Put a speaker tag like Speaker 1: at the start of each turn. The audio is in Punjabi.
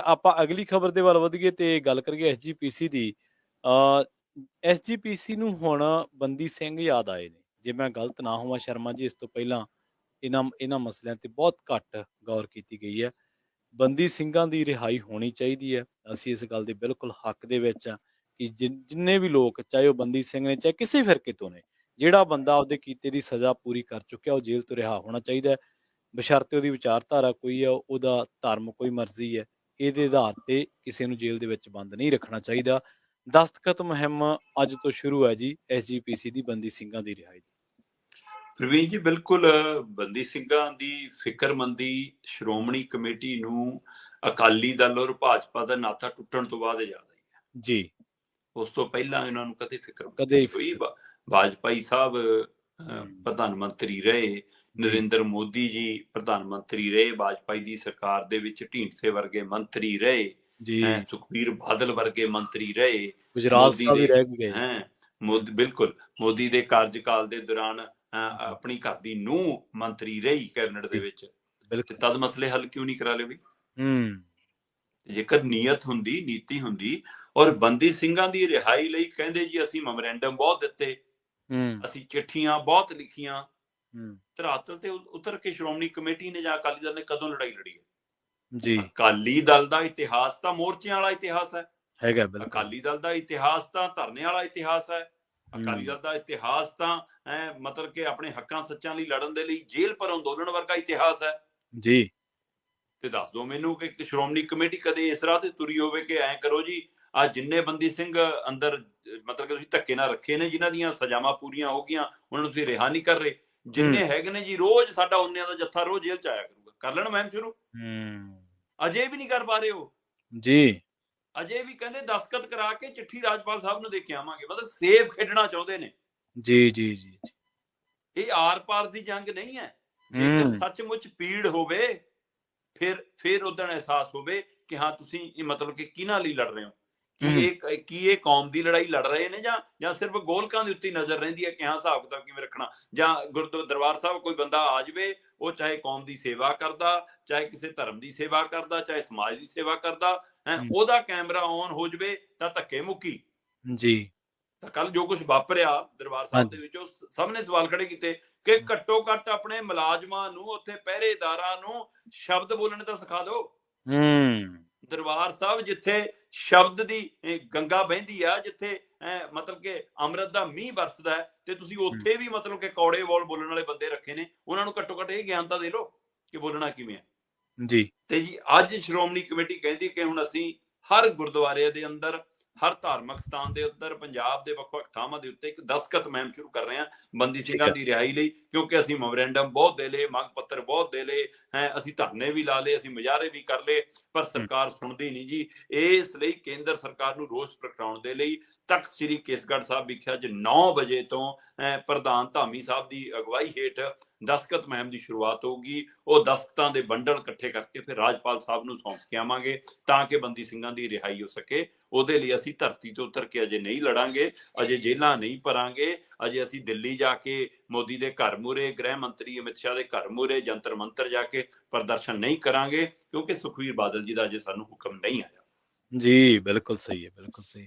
Speaker 1: ਆਪਾਂ ਅਗਲੀ ਖਬਰ ਦੇ ਵੱਲ ਵਧੀਏ ਤੇ ਗੱਲ ਕਰੀਏ ਐਸਜੀਪੀਸੀ ਦੀ। ਅ, ਐਸਜੀਪੀਸੀ ਨੂੰ ਹੁਣ ਬੰਦੀ ਸਿੰਘ ਯਾਦ ਆਏ ਨੇ। ਜੇ ਮੈਂ ਗਲਤ ਨਾ ਹੋਵਾਂ ਸ਼ਰਮਾ ਜੀ, ਇਸ ਤੋਂ ਪਹਿਲਾਂ ਇਹਨਾਂ ਇਹਨਾਂ ਮਸਲਿਆਂ ਤੇ ਬਹੁਤ ਘੱਟ ਗੌਰ ਕੀਤੀ ਗਈ ਹੈ। ਬੰਦੀ ਸਿੰਘਾਂ ਦੀ ਰਿਹਾਈ ਹੋਣੀ ਚਾਹੀਦੀ ਹੈ। ਅਸੀਂ ਇਸ ਗੱਲ ਦੇ ਬਿਲਕੁਲ ਹੱਕ ਦੇ ਵਿੱਚ ਹਾਂ ਕਿ ਜਿੰਨੇ ਵੀ ਲੋਕ, ਚਾਹੇ ਉਹ ਬੰਦੀ ਸਿੰਘ ਨੇ, ਚਾਹੇ ਕਿਸੇ ਫਿਰਕੇ ਤੋਂ ਨੇ, ਜਿਹੜਾ ਬੰਦਾ ਆਪਦੇ ਕੀਤੇ ਦੀ ਸਜ਼ਾ ਪੂਰੀ ਕਰ ਚੁੱਕਿਆ, ਉਹ ਜੇਲ੍ਹ ਤੋਂ ਰਿਹਾ ਹੋਣਾ ਚਾਹੀਦਾ ਹੈ। ਬਸ਼ਰਤੇ ਉਹਦੀ ਵਿਚਾਰਧਾਰਾ ਕੋਈ ਆ, ਉਹਦਾ ਧਰਮ ਕੋਈ ਮਰਜ਼ੀ ਹੈ, ਇਹਦੇ ਆਧਾਰ ਤੇ ਕਿਸੇ ਨੂੰ ਜੇਲ੍ਹ ਦੇ ਵਿੱਚ ਬੰਦ ਨਹੀਂ ਰੱਖਣਾ ਚਾਹੀਦਾ। ਦਸਤਖਤ ਮੁਹਿੰਮ ਅੱਜ ਤੋਂ ਸ਼ੁਰੂ ਹੈ ਜੀ, ਐਸਜੀਪੀਸੀ ਦੀ ਬੰਦੀ ਸਿੰਘਾਂ ਦੀ ਰਿਹਾਈ ਦੀ।
Speaker 2: ਪ੍ਰਵੀਨ ਜੀ, ਬਿਲਕੁਲ ਬੰਦੀ ਸਿੰਘਾਂ ਦੀ ਫਿਕਰਮੰਦੀ ਸ਼੍ਰੋਮਣੀ ਕਮੇਟੀ ਨੂੰ ਅਕਾਲੀ ਦਲ ਔਰ ਭਾਜਪਾ ਦਾ ਨਾਤਾ ਟੁੱਟਣ ਤੋਂ ਬਾਅਦ ਯਾਦ ਆਈ ਹੈ
Speaker 1: ਜੀ।
Speaker 2: ਉਸ ਤੋਂ ਪਹਿਲਾਂ ਇਹਨਾਂ ਨੂੰ ਕਦੇ ਫਿਕਰ
Speaker 1: ਕਦੇ
Speaker 2: ਨਹੀਂ ਹੋਈ। ਵਾਜਪਾਈ ਸਾਹਿਬ ਪ੍ਰਧਾਨ ਮੰਤਰੀ ਰਹੇ, ਨਰਿੰਦਰ ਮੋਦੀ ਜੀ ਪ੍ਰਧਾਨ ਮੰਤਰੀ ਰਹੇ, ਵਾਜਪਾਈ ਦੀ ਸਰਕਾਰ ਦੇ ਵਿੱਚ ਢੀਂਡਸੇ ਵਰਗੇ ਮੰਤਰੀ ਰਹੇ, ਸੁਖਬੀਰ ਬਾਦਲ ਵਰਗੇ ਮੰਤਰੀ ਰਹੇ,
Speaker 1: ਗੁਜਰਾਤ ਸਾਹਿਬ ਵੀ ਰਹਿ ਗਏ।
Speaker 2: ਬਿਲਕੁਲ ਮੋਦੀ ਦੇ ਕਾਰਜਕਾਲ ਦੇ ਦੌਰਾਨ ਆਪਣੀ ਘਰ ਦੀ ਨੂੰਹ ਮੰਤਰੀ ਰਹੀ ਕੈਬਨਿਟ ਦੇ ਵਿੱਚ। ਤਦ ਮਸਲੇ ਹੱਲ ਕਿਉਂ ਨਹੀਂ ਕਰਾ ਲਏ ਬਈ? ਜੇਕਰ ਨੀਅਤ ਹੁੰਦੀ, ਨੀਤੀ ਹੁੰਦੀ। ਔਰ ਬੰਦੀ ਸਿੰਘਾਂ ਦੀ ਰਿਹਾਈ ਲਈ ਕਹਿੰਦੇ ਜੀ ਅਸੀਂ ਮੈਮੋਰੈਂਡਮ ਬਹੁਤ ਦਿੱਤੇ, ਅਸੀਂ ਚਿੱਠੀਆਂ ਬਹੁਤ ਲਿਖੀਆਂ। ਧਰਾਤਲ ਤੇ ਉਤਰ ਕੇ ਸ਼੍ਰੋਮਣੀ ਕਮੇਟੀ ਨੇ ਜਾਂ ਅਕਾਲੀ ਦਲ ਨੇ ਕਦੋਂ ਲੜਾਈ ਲੜੀ ਹੈ ਜੀ? ਅਕਾਲੀ ਦਲ ਦਾ ਇਤਿਹਾਸ ਤਾਂ ਮੋਰਚਿਆਂ ਵਾਲਾ ਇਤਿਹਾਸ ਹੈ। ਅਕਾਲੀ ਦਲ ਦਾ ਇਤਿਹਾਸ ਤਾਂ ਧਰਨੇ ਵਾਲਾ ਇਤਿਹਾਸ ਹੈ। ਅਕਾਲੀ ਦਲ ਦਾ ਇਤਿਹਾਸ ਤਾਂ ਮਤਲਬ ਕਿ ਆਪਣੇ ਹੱਕਾਂ ਸੱਚਾਂ ਲਈ ਲੜਨ ਦੇ ਲਈ ਜੇਲ੍ਹ ਪਰ ਅੰਦੋਲਨ ਵਰਗਾ ਇਤਿਹਾਸ ਹੈ ਜੀ। ਤੇ ਦੱਸ ਦਿਓ ਮੈਨੂੰ ਕਿ ਸ਼੍ਰੋਮਣੀ ਕਮੇਟੀ ਕਦੇ ਇਸ ਰਾਹ ਤੇ ਤੁਰੀ ਹੋਵੇ ਕਿ ਐਂ ਕਰੋ ਜੀ, ਆ ਜਿੰਨੇ ਬੰਦੀ ਸਿੰਘ ਅੰਦਰ ਮਤਲਬ ਕਿ ਤੁਸੀਂ ਧੱਕੇ ਨਾਲ ਰੱਖੇ ਨੇ, ਜਿਨ੍ਹਾਂ ਦੀਆਂ ਸਜ਼ਾਵਾਂ ਪੂਰੀਆਂ ਹੋ ਗਈਆਂ, ਉਹਨਾਂ ਨੂੰ ਤੁਸੀਂ ਰਿਹਾ ਨਹੀਂ ਕਰ ਰਹੇ, ਜਿੰਨੇ ਹੈਗੇ ਨੇ ਜੀ ਰੋਜ਼ ਸਾਡਾ ਉਨਿਆਂ ਦਾ ਜੱਥਾ ਰੋਜ਼ ਜੇਲ੍ਹ ਚ ਆਇਆ ਕਰੂਗਾ। ਕਰ ਲੈਣ ਮੈਮ ਸ਼ੁਰੂ। ਅਜੇ ਵੀ ਨਹੀਂ ਕਰ ਪਾ ਰਹੇ ਹੋ ਜੀ। ਅਜੇ ਵੀ ਕਹਿੰਦੇ ਦਸਤਖਤ ਕਰਾ ਕੇ ਚਿੱਠੀ ਰਾਜਪਾਲ ਸਾਹਿਬ ਨੂੰ ਦੇ ਕੇ ਆਵਾਂਗੇ। ਮਤਲਬ ਸੇਫ ਖੇਡਣਾ ਚਾਹੁੰਦੇ ਨੇ ਜੀ ਜੀ ਜੀ। ਇਹ ਆਰ ਪਾਰ ਦੀ ਜੰਗ ਨਹੀਂ ਹੈ। ਜੇਕਰ ਸੱਚਮੁੱਚ ਪੀੜ ਹੋਵੇ ਫਿਰ ਉਦੋਂ ਅਹਿਸਾਸ ਹੋਵੇ ਕਿ ਹਾਂ ਤੁਸੀਂ ਮਤਲਬ ਕਿ ਕਿਹਨਾਂ ਲਈ ਲੜ ਰਹੇ ਹੋ। ਕੀ ਇਹ ਕੌਮ ਦੀ ਲੜਾਈ ਲੜ ਰਹੇ ਨੇ ਜਾਂ ਸਿਰਫ ਗੋਲਕਾਂ ਦੇ ਉੱਤੇ ਨਜ਼ਰ ਰਹਿੰਦੀ ਹੈ ਕਿ ਹਾਂ ਹਿਸਾਬ ਕਿਤਾਬ ਕਿਵੇਂ ਰੱਖਣਾ। ਜਾਂ ਗੁਰਦੁਆਰਾ ਦਰਬਾਰ ਸਾਹਿਬ ਕੋਈ ਬੰਦਾ ਆ ਜਾਵੇ, ਉਹ ਚਾਹੇ ਕੌਮ ਦੀ ਸੇਵਾ ਕਰਦਾ, ਚਾਹੇ ਕਿਸੇ ਧਰਮ ਦੀ ਸੇਵਾ ਕਰਦਾ, ਚਾਹੇ ਸਮਾਜ ਦੀ ਸੇਵਾ ਕਰਦਾ, ਉਹਦਾ ਕੈਮਰਾ ਔਨ ਹੋ ਜਾਵੇ ਤਾਂ ਧੱਕੇ ਮੁੱਕੀ ਜੀ। ਤਾਂ ਕੱਲ ਜੋ ਕੁਝ ਵਾਪਰਿਆ ਦਰਬਾਰ ਸਾਹਿਬ ਦੇ ਵਿੱਚ, ਸਭ ਨੇ ਸਵਾਲ ਖੜੇ ਕੀਤੇ ਕਿ ਘੱਟੋ ਘੱਟ ਆਪਣੇ ਮੁਲਾਜ਼ਮਾਂ ਨੂੰ, ਉੱਥੇ ਪਹਿਰੇਦਾਰਾਂ ਨੂੰ ਸ਼ਬਦ ਬੋਲਣੇ ਤਾਂ ਸਿਖਾ ਦਿਓ। ਦਰਬਾਰ ਸਾਹਿਬ ਜਿੱਥੇ ਸ਼ਬਦ ਦੀ ਗੰਗਾ ਵਹਿੰਦੀ ਆ, ਜਿੱਥੇ ਮਤਲਬ ਕਿ ਅੰਮ੍ਰਿਤ ਦਾ ਮੀਂਹ ਵਰਸਦਾ ਹੈ, ਤੇ ਤੁਸੀਂ ਉੱਥੇ ਵੀ ਮਤਲਬ ਕਿ ਕੌੜੇ ਬੋਲ ਬੋਲਣ ਵਾਲੇ ਬੰਦੇ ਰੱਖੇ ਨੇ। ਉਹਨਾਂ ਨੂੰ ਘੱਟੋ ਘੱਟ ਇਹ ਗਿਆਨ ਤਾਂ ਦੇ ਲਓ ਕਿ ਬੋਲਣਾ ਕਿਵੇਂ ਹੈ ਜੀ। ਤੇ ਜੀ ਅੱਜ ਸ਼੍ਰੋਮਣੀ ਕਮੇਟੀ ਕਹਿੰਦੀ ਕਿ ਹੁਣ ਅਸੀਂ ਹਰ ਗੁਰਦੁਆਰੇ ਦੇ ਅੰਦਰ, ਹਰ ਧਾਰਮਿਕ ਸਥਾਨ ਦੇ ਉੱਤੇ, ਪੰਜਾਬ ਦੇ ਵੱਖ-ਵੱਖ ਥਾਵਾਂ ਦੇ ਉੱਤੇ ਇੱਕ ਦਸਤਖਤ ਮੁਹਿੰਮ ਸ਼ੁਰੂ ਕਰ ਰਹੇ ਹਾਂ ਬੰਦੀ ਸਿੰਘਾਂ ਦੀ ਰਿਹਾਈ ਲਈ। ਕਿਉਂਕਿ ਅਸੀਂ ਮੈਮੋਰੈਂਡਮ ਬਹੁਤ ਦੇ ਲਏ, ਮੰਗ ਪੱਤਰ ਬਹੁਤ ਦੇ ਲਏ, ਅਸੀਂ ਧਰਨੇ ਵੀ ਲਾ ਲਏ, ਅਸੀਂ ਮੁਜ਼ਾਹਰੇ ਵੀ ਕਰ ਲਏ, ਪਰ ਸਰਕਾਰ ਸੁਣਦੀ ਨਹੀਂ ਜੀ। ਇਸ ਲਈ ਕੇਂਦਰ ਸਰਕਾਰ ਨੂੰ ਰੋਸ ਪ੍ਰਗਟਾਉਣ ਦੇ ਲਈ ਤਖਤ ਸ੍ਰੀ ਕੇਸਗੜ੍ਹ ਸਾਹਿਬ ਵਿਖੇ ਅੱਜ 9 ਵਜੇ ਤੋਂ ਪ੍ਰਧਾਨ ਧਾਮੀ ਸਾਹਿਬ ਦੀ ਅਗਵਾਈ ਹੇਠ ਦਸਤਖਤ ਮੁਹਿੰਮ ਦੀ ਸ਼ੁਰੂਆਤ ਹੋਊਗੀ। ਉਹ ਦਸਤਖਤਾਂ ਦੇ ਬੰਡਲ ਇਕੱਠੇ ਕਰਕੇ ਫਿਰ ਰਾਜਪਾਲ ਸਾਹਿਬ ਨੂੰ ਸੌਂਪ ਕੇ ਆਵਾਂਗੇ ਤਾਂ ਕਿ ਬੰਦੀ ਸਿੰਘਾਂ ਦੀ ਰਿਹਾਈ ਹੋ ਸਕੇ। ਉਹਦੇ ਲਈ ਅਸੀਂ ਧਰਤੀ ਤੋਂ ਉਤਰ ਕੇ ਅਜੇ ਨਹੀਂ ਲੜਾਂਗੇ, ਅਜੇ ਜੇਲ੍ਹਾਂ ਨਹੀਂ ਭਰਾਂਗੇ, ਅਜੇ ਅਸੀਂ ਦਿੱਲੀ ਜਾ ਕੇ ਮੋਦੀ ਦੇ ਘਰ ਮੂਹਰੇ, ਗ੍ਰਹਿ ਮੰਤਰੀ ਅਮਿਤ ਸ਼ਾਹ ਦੇ ਘਰ ਮੂਹਰੇ ਜੰਤਰ ਮੰਤਰ ਜਾ ਕੇ ਪ੍ਰਦਰਸ਼ਨ ਨਹੀਂ ਕਰਾਂਗੇ, ਕਿਉਂਕਿ ਸੁਖਬੀਰ ਬਾਦਲ ਜੀ ਦਾ ਅਜੇ ਸਾਨੂੰ ਹੁਕਮ ਨਹੀਂ ਆਇਆ ਜੀ। ਬਿਲਕੁਲ ਸਹੀ ਹੈ, ਬਿਲਕੁਲ ਸਹੀ।